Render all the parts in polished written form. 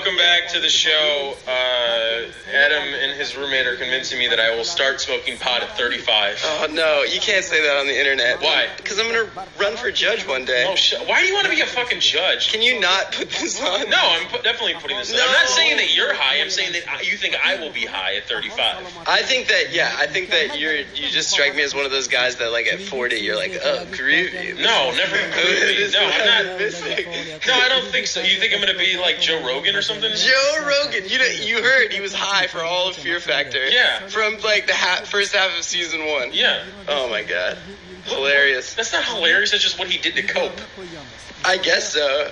welcome back to the show. Adam and his roommate are convincing me that I will start smoking pot at 35. Oh, no, you can't say that on the internet. Why? Because I'm going to run for judge one day. Oh, why do you want to be a fucking judge? Can you not put this on? No, I'm definitely putting this on. I'm not saying that you're high. I'm saying that you think I will be high at 35. I think that you just strike me as one of those guys that, like, at 40, you're like, oh, groovy. No, never groovy. No, I'm not. No, I don't think so. You think I'm going to be like Joe Rogan or something? Joe Rogan. You heard he was high for all of Fear Factor. Yeah. From, like, the first half of season 1. Yeah. Oh, my God. Hilarious. That's not hilarious. That's just what he did to cope. I guess so,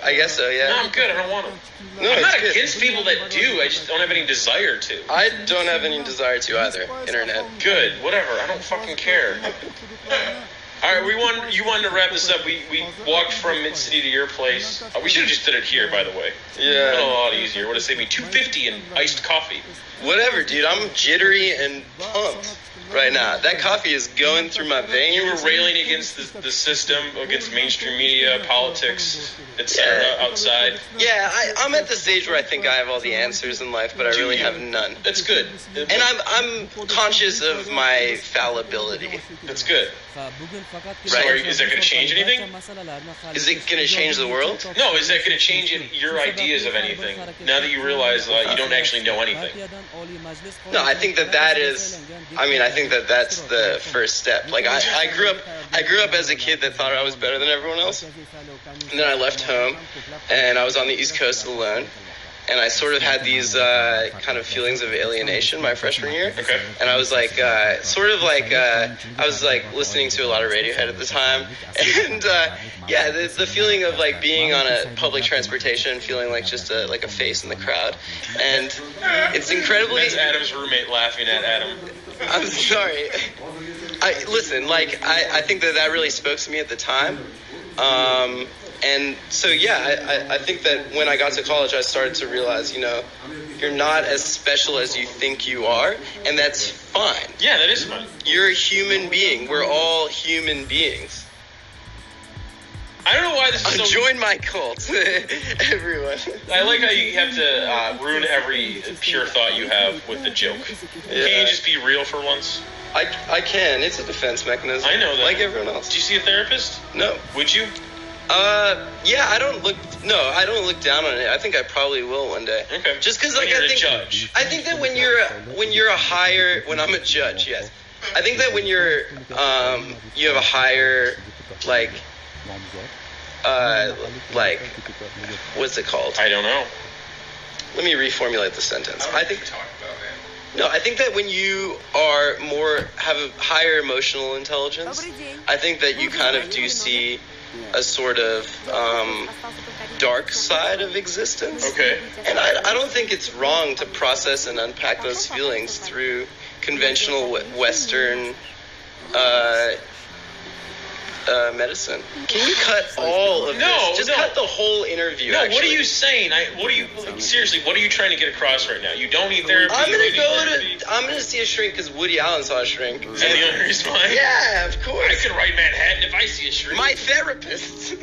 yeah. No, I'm good. I don't want to. No, I'm not good. against people that do. I just don't have any desire to. I don't have any desire to either, internet. Good. Whatever. I don't fucking care. All right, you wanted to wrap this up. We walked from Mid-City to your place. We should have just did it here, by the way. Yeah. A lot easier. Would have saved me $2.50 in iced coffee. Whatever, dude. I'm jittery and pumped right now. That coffee is going through my veins. You were railing against the system, against mainstream media, politics, etc. outside. Yeah, I'm at the stage where I think I have all the answers in life, but I really have none. That's good. And I'm conscious of my fallibility. That's good. So is that going to change anything? Is it going to change the world? No, is that going to change your ideas of anything? Now that you realize you don't actually know anything. No, I think that is. I think that's the first step. Like I grew up as a kid that thought I was better than everyone else, and then I left home, and I was on the East Coast alone. And I sort of had these kind of feelings of alienation my freshman year. Okay. And I was like, I was like listening to a lot of Radiohead at the time. And the feeling of like being on a public transportation, feeling like just a face in the crowd. And it's incredibly... That's Adam's roommate laughing at Adam. I'm sorry. I think that really spoke to me at the time. And so, I think that when I got to college, I started to realize, you're not as special as you think you are, and that's fine. Yeah, that is fine. You're a human being. We're all human beings. I don't know why this is so... Join my cult, everyone. I like how you have to ruin every pure thought you have with a joke. Yeah. Can't you just be real for once? I can. It's a defense mechanism. I know that. Like everyone else. Do you see a therapist? No. Would you? I don't look down on it. I think I probably will one day. Okay. Just because, I think a judge. I think that when I'm a judge, yes. I think that when you're, you have a higher, what's it called? I don't know. Let me reformulate the sentence. I think that when you have a higher emotional intelligence, I think that you kind of do see a sort of dark side of existence. Okay. And I don't think it's wrong to process and unpack those feelings through conventional Western medicine. Can you cut all of this? Just cut the whole interview. No, actually. what are you saying? Seriously, what are you trying to get across right now? You don't need therapy. I'm gonna see a shrink because Woody Allen saw a shrink. Is that the only reason why? Yeah, of course. I could write Manhattan if I see a shrink. My therapist.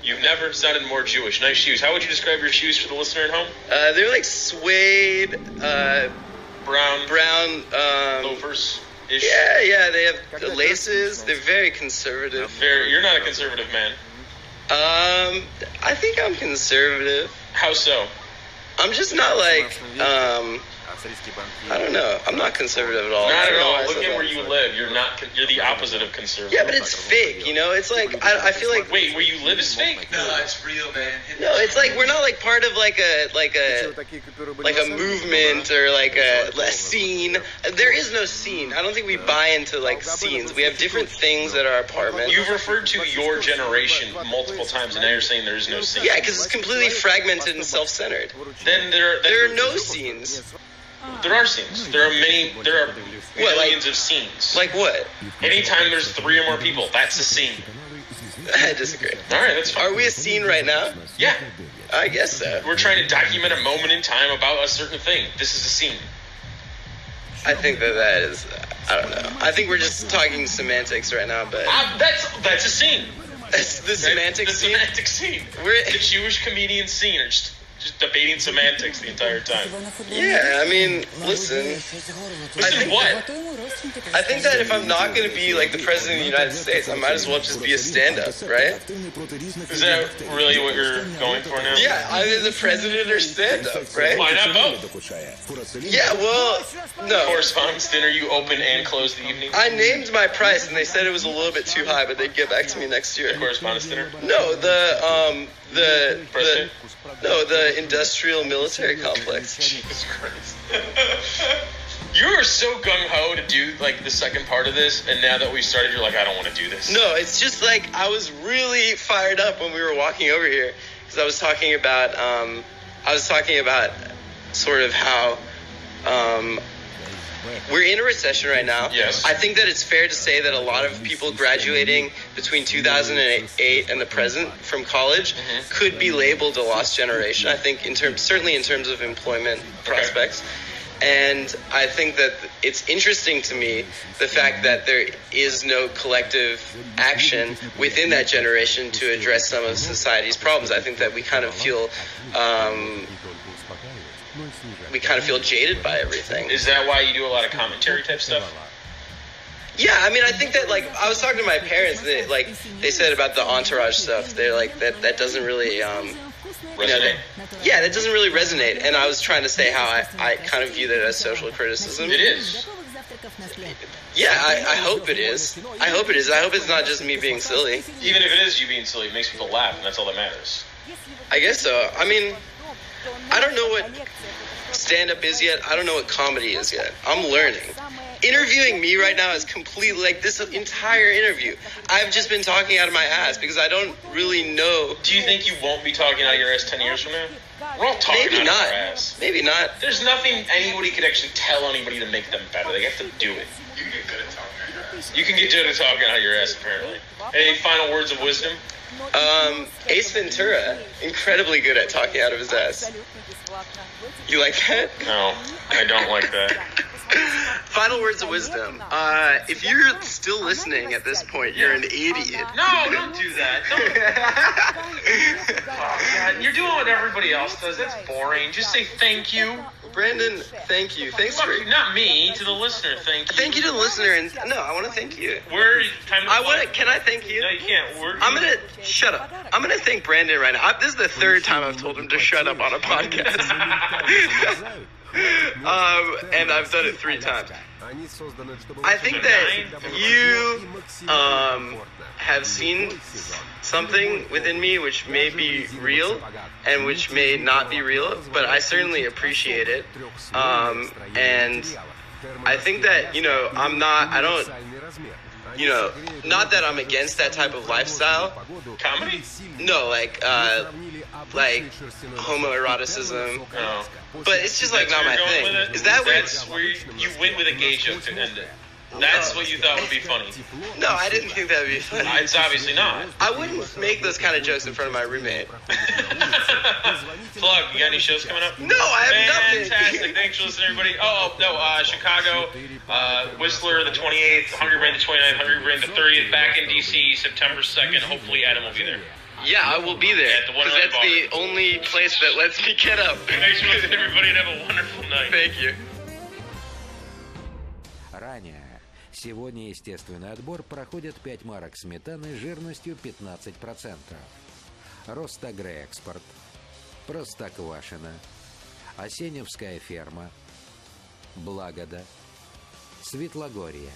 You've never sounded more Jewish. Nice shoes. How would you describe your shoes for the listener at home? They're like suede, brown loafers. Yeah, they have the laces. They're very conservative. You're not a conservative man. I think I'm conservative. How so? I'm just not I don't know. I'm not conservative at all. Not at all. Look at where you live. You're the opposite of conservative. Yeah, but it's fake, It's like, I feel like... Wait, where you live is fake? No, it's real, man. No, it's like, we're not like part of like a movement or like a scene. There is no scene. I don't think we buy into like scenes. We have different things at our apartment. You've referred to your generation multiple times, and now you're saying there is no scene. Yeah, because it's completely fragmented and self-centered. Then there are no scenes. There are scenes. There are millions of scenes. Like what? Anytime there's 3 or more people, that's a scene. I disagree. All right, that's fine. Are we a scene right now? Yeah. I guess so. We're trying to document a moment in time about a certain thing. This is a scene. I think that is... I don't know. I think we're just talking semantics right now, but... That's a scene. That's the semantic scene? The semantic scene. The Jewish comedian scene. Or just Just debating semantics the entire time. Yeah, I mean, listen. Listen, what? I think that if I'm not going to be like the president of the United States, I might as well just be a stand-up, right? Is that really what you're going for now? Yeah, either the president or stand-up, right? Why not both? Yeah, well, no. Correspondence dinner, you open and close the evening? I named my price, and they said it was a little bit too high, but they'd get back to me next year. The correspondence dinner? No, the industrial military complex. Jesus Christ. You were so gung-ho to do, like, the second part of this, and now that we started, you're like, I don't want to do this. No, it's just, like, I was really fired up when we were walking over here, because I was talking about sort of how, we're in a recession right now. Yes. I think that it's fair to say that a lot of people graduating between 2008 and the present from college could be labeled a lost generation. I think certainly in terms of employment prospects. And I think that it's interesting to me the fact that there is no collective action within that generation to address some of society's problems. I think that we kind of feel jaded by everything. Is that why you do a lot of commentary type stuff? Yeah, I mean, I think that, like, I was talking to my parents, they said about the entourage stuff, they're like, that doesn't really, resonate? Yeah, that doesn't really resonate, and I was trying to say how I kind of view that as social criticism. It is. Yeah, I hope it is. I hope it is. I hope it's not just me being silly. Even if it is you being silly, it makes people laugh, and that's all that matters. I guess so. I mean, I don't know what stand-up is yet. I don't know what comedy is yet. I'm learning. Interviewing me right now is completely, like, this entire interview, I've just been talking out of my ass because I don't really know. Do you think you won't be talking out of your ass 10 years from now? We're all talking out of our ass. Maybe not. There's nothing anybody could actually tell anybody to make them better. They have to do it. You can get good at talking out your ass. You can get good at talking out your ass, apparently. Any final words of wisdom? Ace Ventura, incredibly good at talking out of his ass. You like that? No, I don't like that. Final words of wisdom. If you're still listening at this point, you're an idiot. No, don't do that. Oh, God, you're doing what everybody else does. That's boring. Just say thank you. Brandon, thank you. Thanks for... Not me, to the listener, thank you. Thank you to the listener, and no, I want to thank you. Can I thank you? No, you can't. Shut up. I'm gonna thank Brandon right now. This is the third time I've told him to shut up on a podcast. And I've done it 3 times. I think that you have seen something within me which may be real and which may not be real, but I certainly appreciate it. And I think that, not that I'm against that type of lifestyle. Comedy? No, like homoeroticism. Oh. But it's just like not my thing. Is that where you went with a gay joke to end it? That's what you thought would be funny. No, I didn't think that would be funny. It's obviously not. I wouldn't make those kind of jokes in front of my roommate. Plug, you got any shows coming up? No, I have nothing. Fantastic. Thanks for listening, everybody. Chicago, Whistler the 28th, Hungry Brain the 29th, Hungry Brain the 30th, back in DC, September 2nd. Hopefully Adam will be there. Yeah, I will be there, because that's the only place that lets me get up. Thanks for listening, everybody, and have a wonderful night. Thank you. Ранее. Сегодня естественный отбор проходит 5 марок сметаны жирностью 15%. Ростагроэкспорт, Простоквашино, Осеневская ферма, Благода, Светлогорье.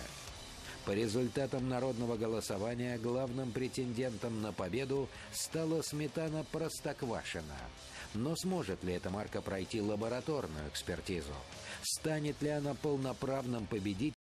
По результатам народного голосования главным претендентом на победу стала сметана Простоквашино. Но сможет ли эта марка пройти лабораторную экспертизу? Станет ли она полноправным победителем?